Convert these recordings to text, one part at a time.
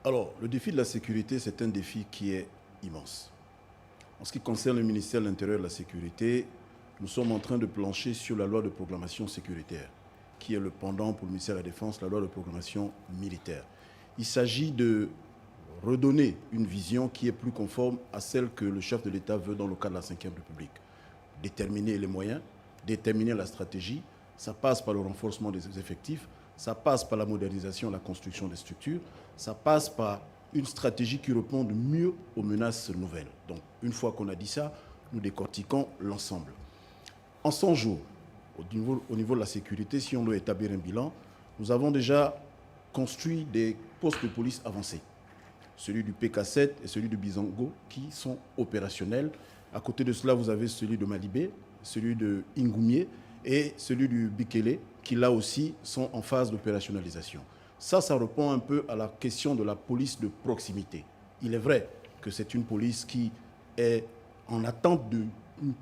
Alors, le défi de la sécurité, c'est un défi qui est immense. En ce qui concerne le ministère de l'Intérieur et de la Sécurité, nous sommes en train de plancher sur la loi de programmation sécuritaire, qui est le pendant pour le ministère de la Défense, la loi de programmation militaire. Il s'agit de redonner une vision qui est plus conforme à celle que le chef de l'État veut dans le cadre de la Ve République. Déterminer les moyens, déterminer la stratégie, ça passe par le renforcement des effectifs, ça passe par la modernisation et la construction des structures, ça passe par une stratégie qui répond mieux aux menaces nouvelles. Donc, une fois qu'on a dit ça, nous décortiquons l'ensemble. En 100 jours, au niveau de la sécurité, si on doit établir un bilan, nous avons déjà construit des postes de police avancés. Celui du PK7 et celui de Bizango qui sont opérationnels. À côté de cela, vous avez celui de Malibé, celui de Ingoumié et celui du Bikele qui, là aussi, sont en phase d'opérationnalisation. Ça répond un peu à la question de la police de proximité. Il est vrai que c'est une police qui est en attente d'une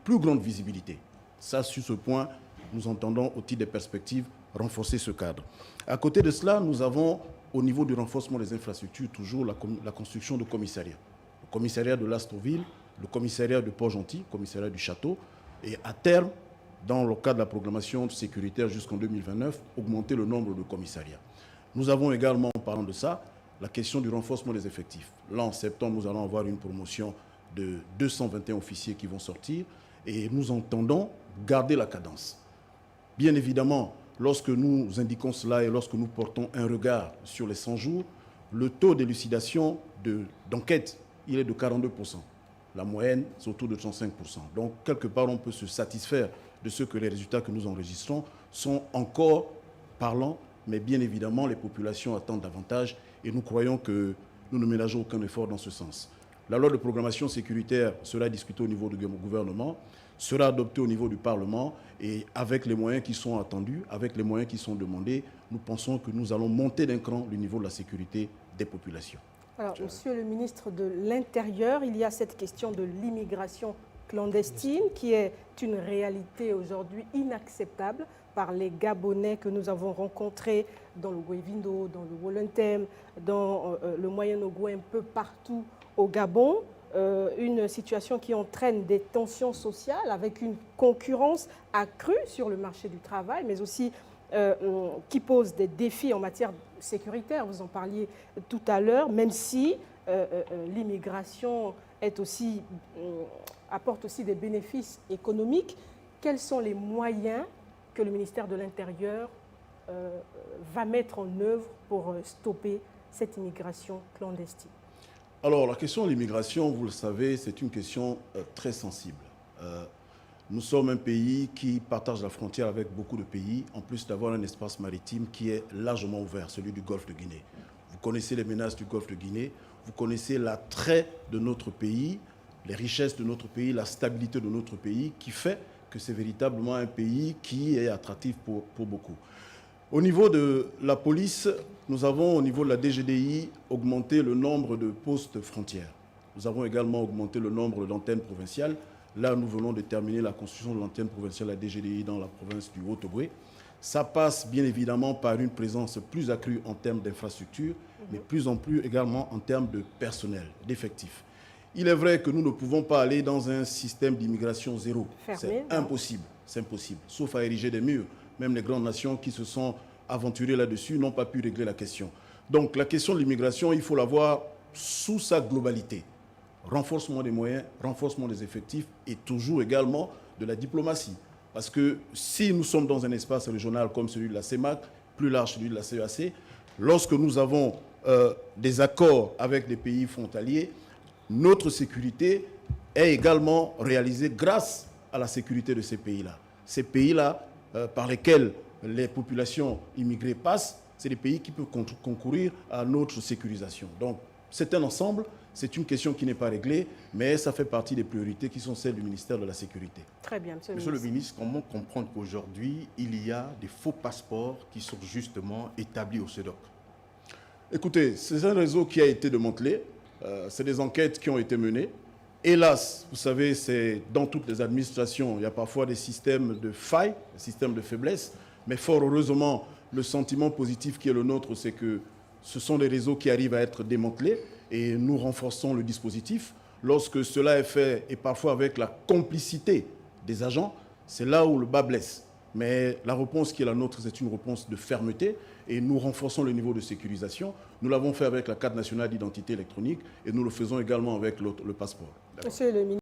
plus grande visibilité. Ça, sur ce point, nous entendons, au titre des perspectives, renforcer ce cadre. À côté de cela, nous avons, au niveau du renforcement des infrastructures, toujours la construction de commissariats. Le commissariat de Lastroville, le commissariat de Port-Gentil, le commissariat du Château, et à terme, dans le cadre de la programmation sécuritaire jusqu'en 2029, augmenter le nombre de commissariats. Nous avons également, en parlant de ça, la question du renforcement des effectifs. Là, en septembre, nous allons avoir une promotion de 221 officiers qui vont sortir et nous entendons garder la cadence. Bien évidemment, lorsque nous indiquons cela et lorsque nous portons un regard sur les 100 jours, le taux d'élucidation d'enquête, il est de 42%. La moyenne, c'est autour de 35%. Donc, quelque part, on peut se satisfaire de ce que les résultats que nous enregistrons sont encore parlants, mais bien évidemment, les populations attendent davantage et nous croyons que nous ne ménageons aucun effort dans ce sens. La loi de programmation sécuritaire sera discutée au niveau du gouvernement, sera adoptée au niveau du Parlement et avec les moyens qui sont attendus, avec les moyens qui sont demandés, nous pensons que nous allons monter d'un cran le niveau de la sécurité des populations. Alors, Monsieur le ministre de l'Intérieur, il y a cette question de l'immigration clandestine qui est une réalité aujourd'hui inacceptable par les Gabonais que nous avons rencontrés dans le Guevindo, dans le Wollentem, dans le Moyen-Ogo, un peu partout au Gabon. Une situation qui entraîne des tensions sociales avec une concurrence accrue sur le marché du travail, mais aussi qui pose des défis en matière sécuritaire. Vous en parliez tout à l'heure, même si l'immigration apporte aussi des bénéfices économiques. Quels sont les moyens que le ministère de l'Intérieur va mettre en œuvre pour stopper cette immigration clandestine? Alors, la question de l'immigration, vous le savez, c'est une question très sensible. Nous sommes un pays qui partage la frontière avec beaucoup de pays, en plus d'avoir un espace maritime qui est largement ouvert, celui du Golfe de Guinée. Vous connaissez les menaces du Golfe de Guinée, vous connaissez l'attrait de notre pays, les richesses de notre pays, la stabilité de notre pays, qui fait que c'est véritablement un pays qui est attractif pour beaucoup. Au niveau de la police, nous avons au niveau de la DGDI augmenté le nombre de postes frontières. Nous avons également augmenté le nombre d'antennes provinciales. Là, nous venons de terminer la construction de l'antenne provinciale de la DGDI dans la province du Haut-Ogooué. Ça passe bien évidemment par une présence plus accrue en termes d'infrastructures, mais plus en plus également en termes de personnel, d'effectifs. Il est vrai que nous ne pouvons pas aller dans un système d'immigration zéro. C'est impossible, c'est impossible, sauf à ériger des murs. Même les grandes nations qui se sont aventurées là-dessus n'ont pas pu régler la question. Donc la question de l'immigration, il faut la voir sous sa globalité. Renforcement des moyens, renforcement des effectifs et toujours également de la diplomatie. Parce que si nous sommes dans un espace régional comme celui de la CEMAC, plus large celui de la CEAC, lorsque nous avons des accords avec des pays frontaliers, notre sécurité est également réalisée grâce à la sécurité de ces pays-là. Ces pays-là, par lesquels les populations immigrées passent, c'est des pays qui peuvent concourir à notre sécurisation. Donc, c'est un ensemble, c'est une question qui n'est pas réglée, mais ça fait partie des priorités qui sont celles du ministère de la Sécurité. Très bien, Monsieur le ministre, comment comprendre qu'aujourd'hui, il y a des faux passeports qui sont justement établis au SEDOC? Écoutez, c'est un réseau qui a été démantelé, c'est des enquêtes qui ont été menées. Hélas, vous savez, c'est dans toutes les administrations, il y a parfois des systèmes de failles, des systèmes de faiblesse, mais fort heureusement, le sentiment positif qui est le nôtre, c'est que ce sont des réseaux qui arrivent à être démantelés et nous renforçons le dispositif. Lorsque cela est fait, et parfois avec la complicité des agents, c'est là où le bas blesse. Mais la réponse qui est la nôtre, c'est une réponse de fermeté et nous renforçons le niveau de sécurisation. Nous l'avons fait avec la carte nationale d'identité électronique et nous le faisons également avec le passeport. Monsieur le ministre.